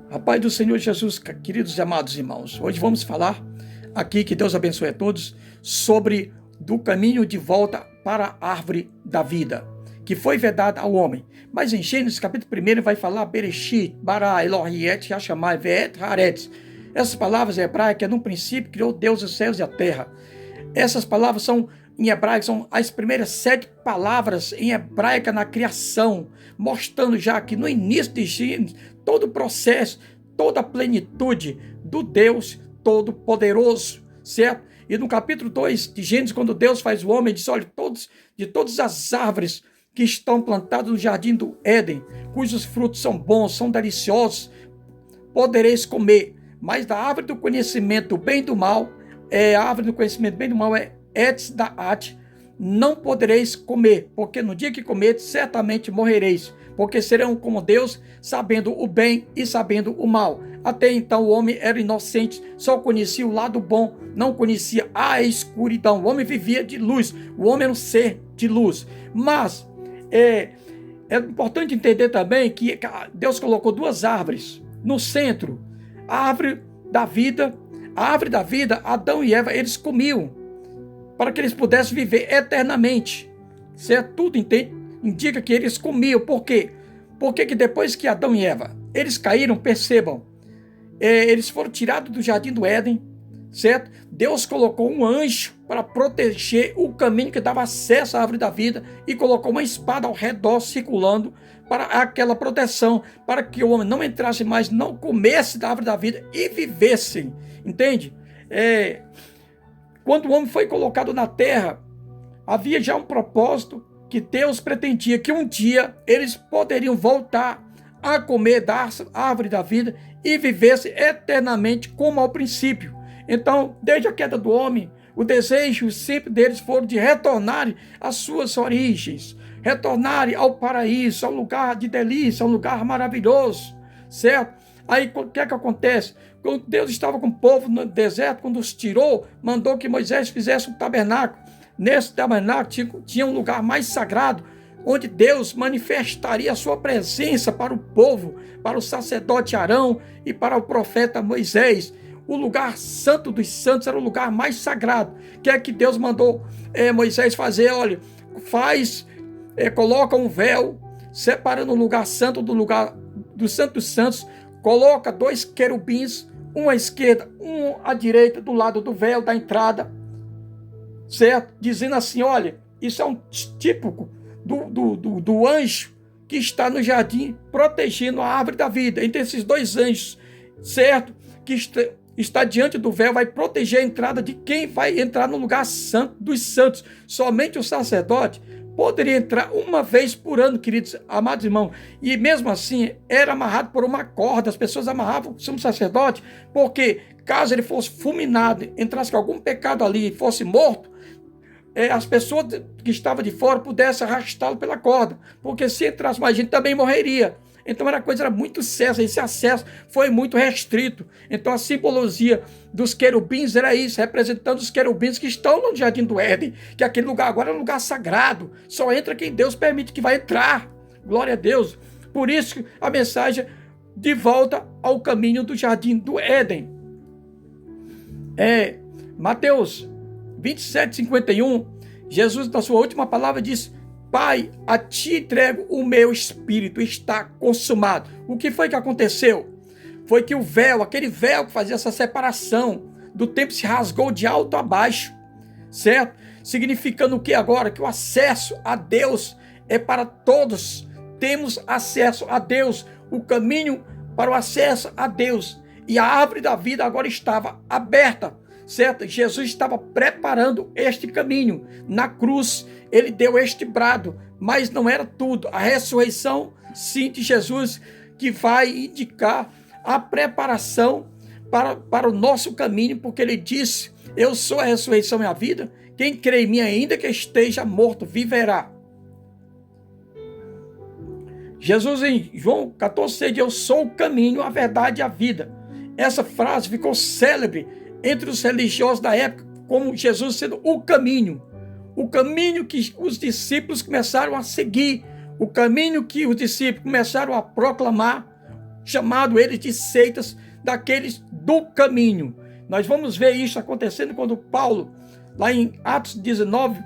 A paz do Senhor Jesus, queridos e amados irmãos. Hoje vamos falar aqui, que Deus abençoe a todos, sobre do caminho de volta para a árvore da vida, que foi vedada ao homem. Mas em Gênesis capítulo 1 vai falar Bereshit, Bara, Elohim, Et, Hashamai, Ve'et, Haaretz. Essas palavras hebraicas, no princípio, criou Deus os céus e a terra. Essas palavras são, em hebraico, são as primeiras 7 palavras em hebraica na criação, mostrando já que no início de Gênesis, todo o processo, toda a plenitude do Deus Todo-Poderoso, certo? E no capítulo 2 de Gênesis, quando Deus faz o homem, diz, olha, de todas as árvores que estão plantadas no jardim do Éden, cujos frutos são bons, são deliciosos, podereis comer. Mas da árvore do conhecimento do bem e do mal, a árvore do conhecimento do bem e do mal é Etz Da'at, não podereis comer, porque no dia que comer, certamente morrereis, porque serão como Deus, sabendo o bem e sabendo o mal. Até então o homem era inocente, só conhecia o lado bom, não conhecia a escuridão. O homem vivia de luz, o homem era um ser de luz. Mas é importante entender também que Deus colocou 2 árvores no centro. A árvore da vida, Adão e Eva, eles comiam, para que eles pudessem viver eternamente, certo? Tudo indica que eles comiam. Por quê? Porque que depois que Adão e Eva, eles caíram, percebam, eles foram tirados do jardim do Éden, certo? Deus colocou um anjo para proteger o caminho que dava acesso à árvore da vida e colocou uma espada ao redor, circulando, para aquela proteção, para que o homem não entrasse mais, não comesse da árvore da vida e vivessem, entende? Quando o homem foi colocado na terra, havia já um propósito que Deus pretendia que um dia eles poderiam voltar a comer da árvore da vida e vivessem eternamente como ao princípio. Então, desde a queda do homem, o desejo sempre deles foi de retornarem às suas origens, retornarem ao paraíso, ao lugar de delícia, ao lugar maravilhoso, certo? Aí o que é que acontece? Quando Deus estava com o povo no deserto, quando os tirou, mandou que Moisés fizesse um tabernáculo. Nesse tabernáculo tinha um lugar mais sagrado, onde Deus manifestaria a sua presença para o povo, para o sacerdote Arão e para o profeta Moisés. O lugar santo dos santos era o lugar mais sagrado. Que é que Deus mandou Moisés fazer? Olha, coloca um véu, separando o lugar santo do lugar do santo dos santos, coloca 2 querubins, um à esquerda, um à direita, do lado do véu da entrada, certo? Dizendo assim, olha, isso é um típico do anjo que está no jardim protegendo a árvore da vida. Entre esses 2 anjos, certo? Que está diante do véu, vai proteger a entrada de quem vai entrar no lugar santo dos santos. Somente o sacerdote poderia entrar uma vez por ano, queridos, amados irmãos, e mesmo assim era amarrado por uma corda. As pessoas amarravam o sumo sacerdote, porque caso ele fosse fulminado, entrasse com algum pecado ali e fosse morto, as pessoas que estavam de fora pudessem arrastá-lo pela corda, porque se entrasse mais gente também morreria. Então a coisa era muito séria, esse acesso foi muito restrito. Então a simbologia dos querubins era isso, representando os querubins que estão no jardim do Éden, que aquele lugar agora é um lugar sagrado, só entra quem Deus permite que vai entrar. Glória a Deus. Por isso a mensagem de volta ao caminho do jardim do Éden. Mateus 27:51, Jesus, na sua última palavra, diz: Pai, a ti entrego o meu espírito, está consumado. O que foi que aconteceu? Foi que o véu, aquele véu que fazia essa separação do tempo, se rasgou de alto a baixo, certo? Significando o que agora? Que o acesso a Deus é para todos. Temos acesso a Deus, o caminho para o acesso a Deus. E a árvore da vida agora estava aberta, certo? Jesus estava preparando este caminho. Na cruz, ele deu este brado, mas não era tudo. A ressurreição, sim, de Jesus, que vai indicar a preparação para o nosso caminho, porque ele disse: eu sou a ressurreição e a vida. Quem crê em mim, ainda que esteja morto, viverá. Jesus, em João 14,6, diz: eu sou o caminho, a verdade e a vida. Essa frase ficou célebre entre os religiosos da época, como Jesus sendo o caminho que os discípulos começaram a seguir, o caminho que os discípulos começaram a proclamar, chamado eles de seitas daqueles do caminho. Nós vamos ver isso acontecendo quando Paulo, lá em Atos 19,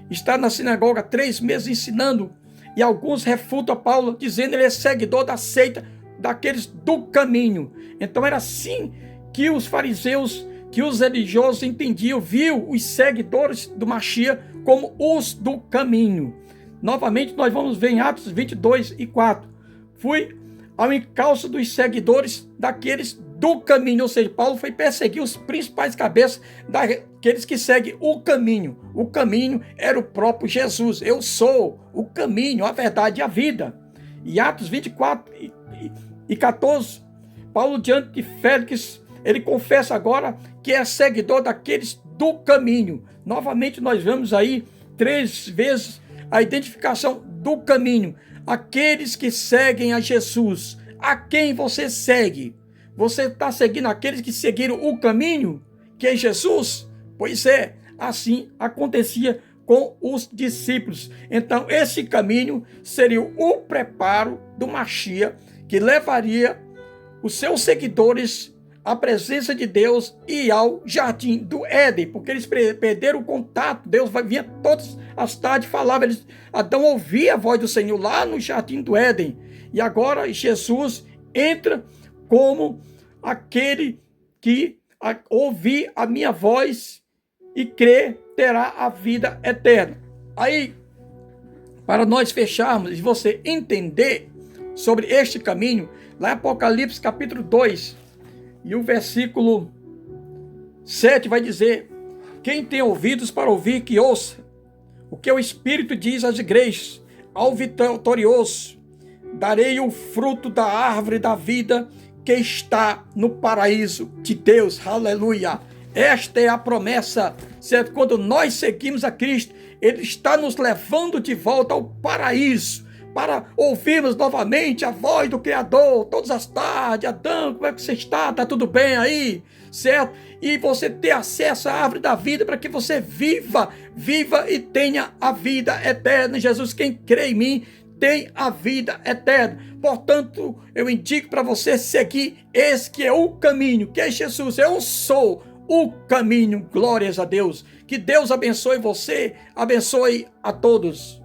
está na sinagoga 3 meses ensinando, e alguns refutam Paulo, dizendo que ele é seguidor da seita daqueles do caminho. Então era assim que os fariseus, que os religiosos entendiam, viu os seguidores do Mashiach como os do caminho. Novamente nós vamos ver em Atos 22 e 4. Fui ao encalço dos seguidores daqueles do caminho, ou seja, Paulo foi perseguir os principais cabeças daqueles que seguem o caminho. O caminho era o próprio Jesus. Eu sou o caminho, a verdade e a vida. E Atos 24 e 14, Paulo, diante de Félix, ele confessa agora que é seguidor daqueles do caminho. Novamente nós vemos aí 3 vezes a identificação do caminho. Aqueles que seguem a Jesus. A quem você segue? Você está seguindo aqueles que seguiram o caminho, que é Jesus? Pois é, assim acontecia com os discípulos. Então, esse caminho seria o preparo do Mashiach, que levaria os seus seguidores à presença de Deus e ao jardim do Éden, porque eles perderam o contato. Deus vinha todas as tardes, falava, Adão ouvia a voz do Senhor lá no jardim do Éden, e agora Jesus entra como aquele que ouvir a minha voz e crer terá a vida eterna. Aí, para nós fecharmos e você entender sobre este caminho, lá em Apocalipse capítulo 2, e o versículo 7 vai dizer: quem tem ouvidos para ouvir, que ouça o que o Espírito diz às igrejas. Ao vitorioso darei o fruto da árvore da vida que está no paraíso de Deus. Aleluia! Esta é a promessa, certo? Quando nós seguimos a Cristo, Ele está nos levando de volta ao paraíso, para ouvirmos novamente a voz do Criador, todas as tardes. Adão, como é que você está? Está tudo bem aí? Certo? E você ter acesso à árvore da vida para que você viva e tenha a vida eterna. Jesus, quem crê em mim, tem a vida eterna. Portanto, eu indico para você seguir esse que é o caminho, que é Jesus. Eu sou o caminho. Glórias a Deus. Que Deus abençoe você, abençoe a todos.